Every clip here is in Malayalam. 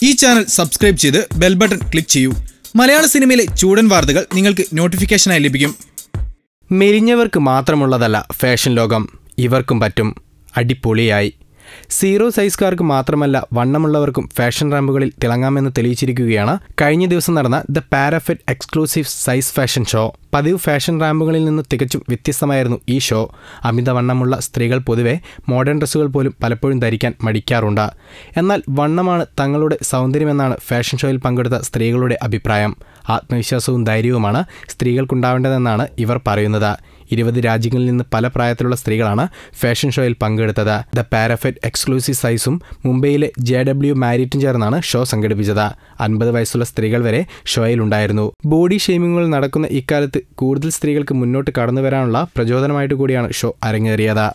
ഈ ചാനൽ സബ്സ്ക്രൈബ് ചെയ്ത് ബെൽ ബട്ടൺ ക്ലിക്ക് ചെയ്യൂ. മലയാള സിനിമയിലെ ചൂടൻ വാർത്തകൾ നിങ്ങൾക്ക് നോട്ടിഫിക്കേഷനായി ലഭിക്കും. മെലിഞ്ഞവർക്ക് മാത്രമുള്ളതല്ല ഫാഷൻ ലോകം, ഇവർക്കും പറ്റും. അടിപൊളിയായി. സീറോ സൈസ്കാർക്ക് മാത്രമല്ല വണ്ണമുള്ളവർക്കും ഫാഷൻ റാമ്പുകളിൽ തിളങ്ങാമെന്ന് തെളിയിച്ചിരിക്കുകയാണ് കഴിഞ്ഞ ദിവസം നടന്ന the Parafit exclusive size fashion show. പതിവ് ഫാഷൻ റാമ്പുകളിൽ നിന്ന് തികച്ചും വ്യത്യസ്തമായിരുന്നു ഈ ഷോ. അമിതവണ്ണമുള്ള സ്ത്രീകൾ പൊതുവെ മോഡേൺ ഡ്രസ്സുകൾ പോലും പലപ്പോഴും ധരിക്കാൻ മടിക്കാറുണ്ട്. എന്നാൽ വണ്ണമാണ് തങ്ങളുടെ സൗന്ദര്യമെന്നാണ് ഫാഷൻ ഷോയിൽ പങ്കെടുത്ത സ്ത്രീകളുടെ അഭിപ്രായം. ആത്മവിശ്വാസവും ധൈര്യവുമാണ് സ്ത്രീകൾക്കുണ്ടാവേണ്ടതെന്നാണ് ഇവർ പറയുന്നത്. 20 രാജ്യങ്ങളിൽ നിന്ന് പല പ്രായത്തിലുള്ള സ്ത്രീകളാണ് ഫാഷൻ ഷോയിൽ പങ്കെടുത്തത്. ദ പാരഫിറ്റ് എക്സ്ക്ലൂസീവ് സൈസും മുംബൈയിലെ JW മാരിറ്റും ചേർന്നാണ് ഷോ സംഘടിപ്പിച്ചത്. 50 വയസ്സുള്ള സ്ത്രീകൾ വരെ ഷോയിലുണ്ടായിരുന്നു. ബോഡി ഷെയ്മിങ്ങുകൾ നടക്കുന്ന ഇക്കാലത്ത് കൂടുതൽ സ്ത്രീകൾക്ക് മുന്നോട്ട് കടന്നു വരാനുള്ള പ്രചോദനമായിട്ട് കൂടിയാണ് ഷോ അരങ്ങേറിയത്.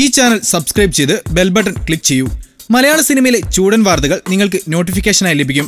ഈ ചാനൽ സബ്സ്ക്രൈബ് ചെയ്ത് ബെൽ ബട്ടൺ ക്ലിക്ക് ചെയ്യൂ. മലയാള സിനിമയിലെ ചൂടൻ വാർത്തകൾ നിങ്ങൾക്ക് നോട്ടിഫിക്കേഷനായി ലഭിക്കും.